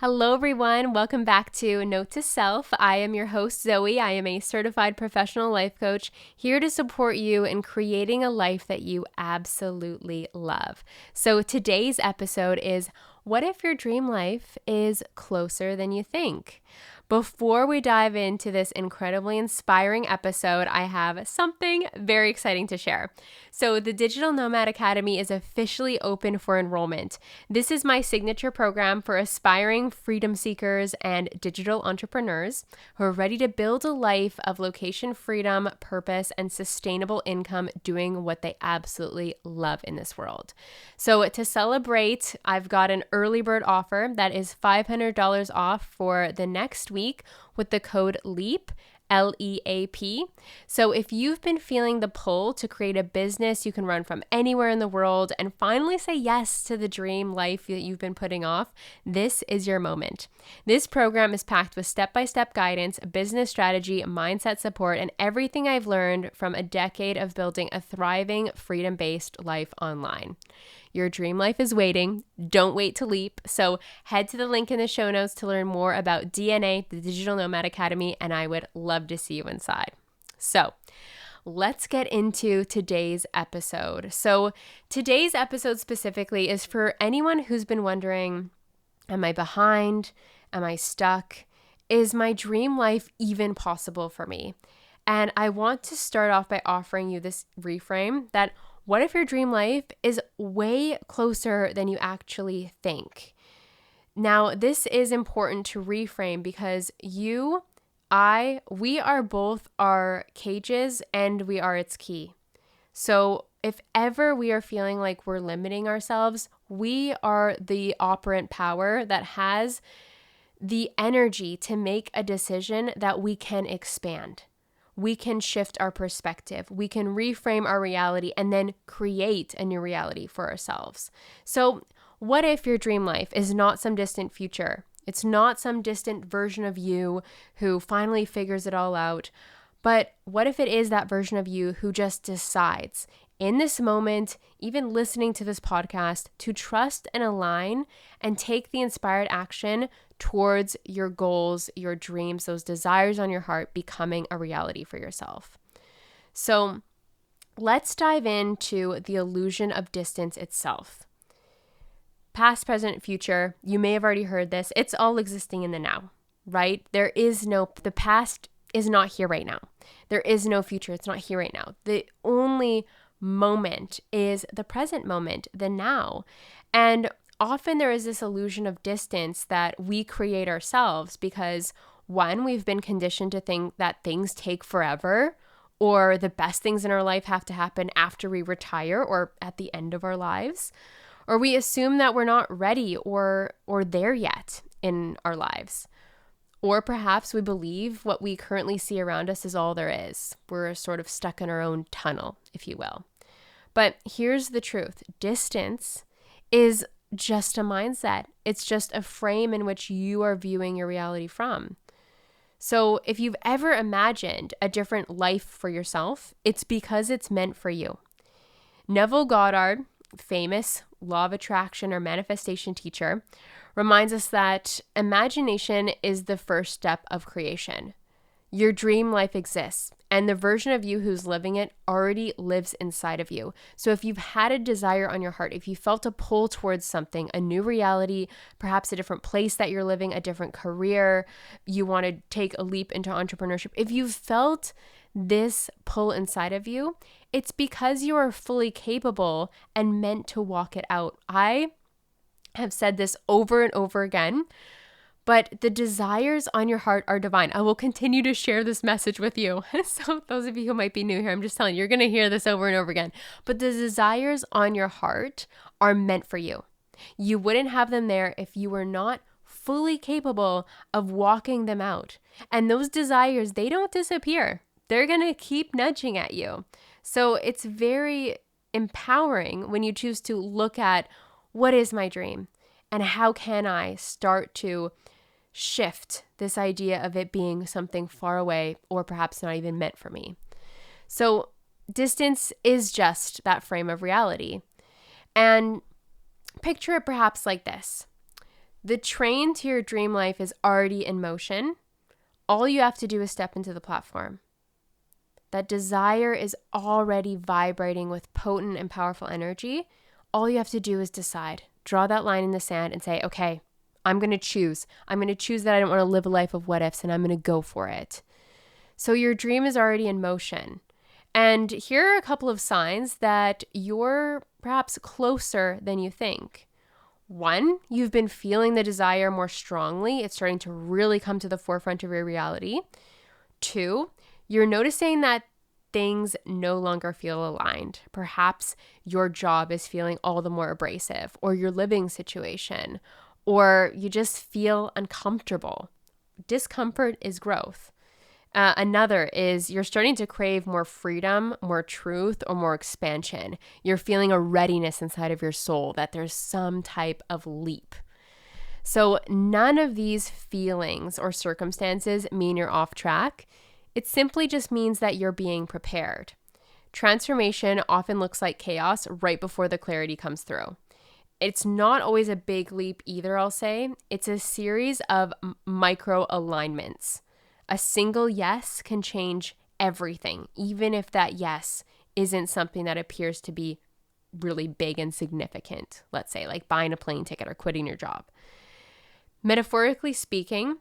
Hello, everyone. Welcome back to Note to Self. I am your host, Zoey. I am a certified professional life coach here to support you in creating a life that you absolutely love. So, today's episode is what if your dream life is closer than you think? Before we dive into this incredibly inspiring episode, I have something very exciting to share. So, the Digital Nomad Academy is officially open for enrollment. This is my signature program for aspiring freedom seekers and digital entrepreneurs who are ready to build a life of location freedom, purpose, and sustainable income doing what they absolutely love in this world. So, to celebrate, I've got an early bird offer that is $500 off for the next week with the code LEAP. LEAP. So if you've been feeling the pull to create a business you can run from anywhere in the world and finally say yes to the dream life that you've been putting off, this is your moment. This program is packed with step-by-step guidance, business strategy, mindset support, and everything I've learned from a decade of building a thriving, freedom-based life online. Your dream life is waiting. Don't wait to leap. So head to the link in the show notes to learn more about DNA, the Digital Nomad Academy, and I would love to see you inside. So let's get into today's episode. So today's episode specifically is for anyone who's been wondering, am I behind? Am I stuck? Is my dream life even possible for me? And I want to start off by offering you this reframe that what if your dream life is way closer than you actually think? Now, this is important to reframe because we are both our cages and we are its key. So if ever we are feeling like we're limiting ourselves, we are the operant power that has the energy to make a decision that we can expand. We can shift our perspective. We can reframe our reality and then create a new reality for ourselves. So what if your dream life is not some distant future? It's not some distant version of you who finally figures it all out. But what if it is that version of you who just decides in this moment, even listening to this podcast, to trust and align and take the inspired action towards your goals, your dreams, those desires on your heart becoming a reality for yourself. So let's dive into the illusion of distance itself. Past, present, future, you may have already heard this. It's all existing in the now, right? The past is not here right now. There is no future. It's not here right now. The only moment is the present moment, the now. And often there is this illusion of distance that we create ourselves because, one, we've been conditioned to think that things take forever or the best things in our life have to happen after we retire or at the end of our lives. Or we assume that we're not ready or there yet in our lives. Or perhaps we believe what we currently see around us is all there is. We're sort of stuck in our own tunnel, if you will. But here's the truth. Distance is just a mindset. It's just a frame in which you are viewing your reality from. So if you've ever imagined a different life for yourself, it's because it's meant for you. Neville Goddard, famous law of attraction or manifestation teacher, reminds us that imagination is the first step of creation. Your dream life exists, and the version of you who's living it already lives inside of you. So if you've had a desire on your heart, if you felt a pull towards something, a new reality, perhaps a different place that you're living, a different career, you want to take a leap into entrepreneurship, if you've felt this pull inside of you, it's because you are fully capable and meant to walk it out. I have said this over and over again, but the desires on your heart are divine. I will continue to share this message with you. So those of you who might be new here, I'm just telling you, you're going to hear this over and over again. But the desires on your heart are meant for you. You wouldn't have them there if you were not fully capable of walking them out. And those desires, they don't disappear. They're going to keep nudging at you. So it's very empowering when you choose to look at what is my dream and how can I start to shift this idea of it being something far away or perhaps not even meant for me. So distance is just that frame of reality. And picture it perhaps like this. The train to your dream life is already in motion. All you have to do is step into the platform. That desire is already vibrating with potent and powerful energy. All you have to do is decide. Draw that line in the sand and say, okay, I'm going to choose. I'm going to choose that I don't want to live a life of what ifs, and I'm going to go for it. So your dream is already in motion. And here are a couple of signs that you're perhaps closer than you think. 1, you've been feeling the desire more strongly. It's starting to really come to the forefront of your reality. 2, you're noticing that things no longer feel aligned. Perhaps your job is feeling all the more abrasive, or your living situation, or you just feel uncomfortable. Discomfort is growth. Another is you're starting to crave more freedom, more truth, or more expansion. You're feeling a readiness inside of your soul that there's some type of leap. So none of these feelings or circumstances mean you're off track. It simply just means that you're being prepared. Transformation often looks like chaos right before the clarity comes through. It's not always a big leap either, I'll say. It's a series of micro alignments. A single yes can change everything, even if that yes isn't something that appears to be really big and significant, let's say, like buying a plane ticket or quitting your job. Metaphorically speaking,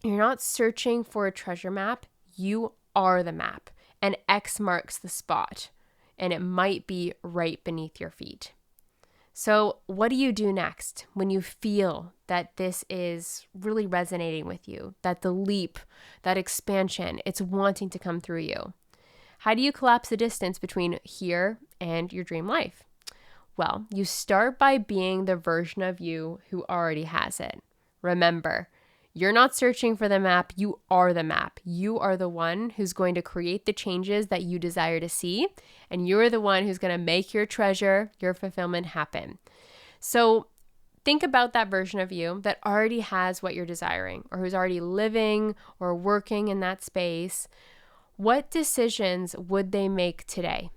you're not searching for a treasure map. You are the map, and X marks the spot, and it might be right beneath your feet. So what do you do next when you feel that this is really resonating with you, that the leap, that expansion, it's wanting to come through you? How do you collapse the distance between here and your dream life? Well, you start by being the version of you who already has it. Remember, you're not searching for the map, you are the map. You are the one who's going to create the changes that you desire to see, and you're the one who's going to make your treasure, your fulfillment happen. So think about that version of you that already has what you're desiring, or who's already living or working in that space. What decisions would they make today?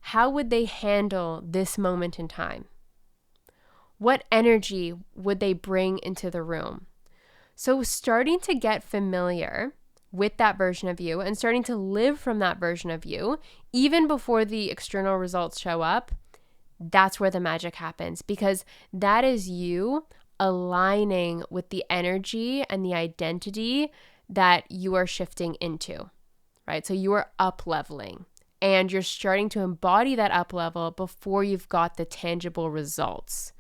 How would they handle this moment in time? What energy would they bring into the room? So starting to get familiar with that version of you and starting to live from that version of you, even before the external results show up, that's where the magic happens, because that is you aligning with the energy and the identity that you are shifting into, right? So you are up leveling, and you're starting to embody that up level before you've got the tangible results.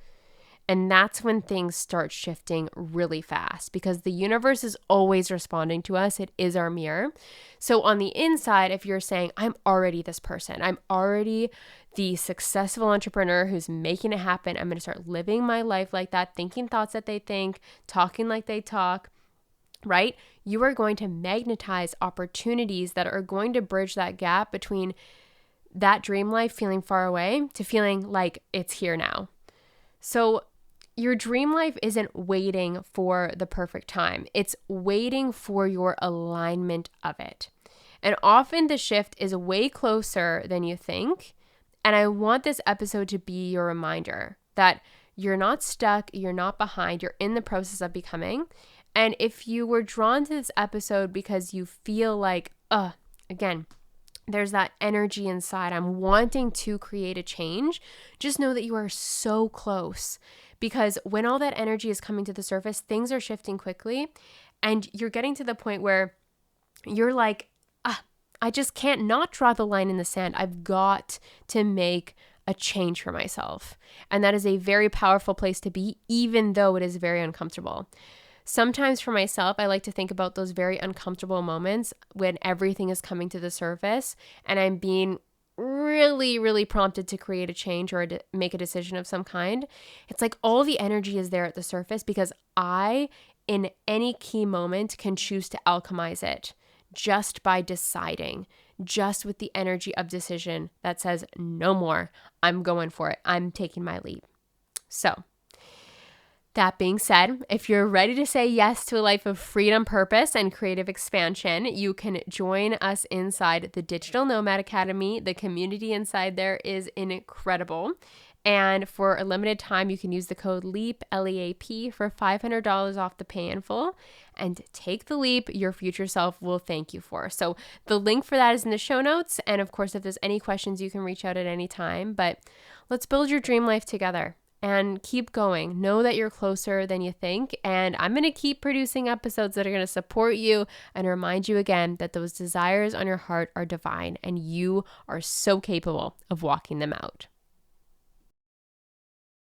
And that's when things start shifting really fast, because the universe is always responding to us. It is our mirror. So on the inside, if you're saying, I'm already this person, I'm already the successful entrepreneur who's making it happen, I'm going to start living my life like that, thinking thoughts that they think, talking like they talk, right? You are going to magnetize opportunities that are going to bridge that gap between that dream life feeling far away to feeling like it's here now. So your dream life isn't waiting for the perfect time. It's waiting for your alignment of it. And often the shift is way closer than you think. And I want this episode to be your reminder that you're not stuck, you're not behind, you're in the process of becoming. And if you were drawn to this episode because you feel like, again, there's that energy inside, I'm wanting to create a change, just know that you are so close. Because when all that energy is coming to the surface, things are shifting quickly, and you're getting to the point where you're like, I just can't not draw the line in the sand. I've got to make a change for myself. And that is a very powerful place to be, even though it is very uncomfortable. Sometimes for myself, I like to think about those very uncomfortable moments when everything is coming to the surface and I'm being really, really prompted to create a change or make a decision of some kind. It's like all the energy is there at the surface because I, in any key moment, can choose to alchemize it just by deciding, just with the energy of decision that says, no more, I'm going for it, I'm taking my leap. So that being said, if you're ready to say yes to a life of freedom, purpose, and creative expansion, you can join us inside the Digital Nomad Academy. The community inside there is incredible. And for a limited time, you can use the code LEAP, LEAP, for $500 off the pay in full. And take the leap your future self will thank you for. So the link for that is in the show notes. And of course, if there's any questions, you can reach out at any time. But let's build your dream life together and keep going. Know that you're closer than you think. And I'm going to keep producing episodes that are going to support you and remind you again that those desires on your heart are divine and you are so capable of walking them out.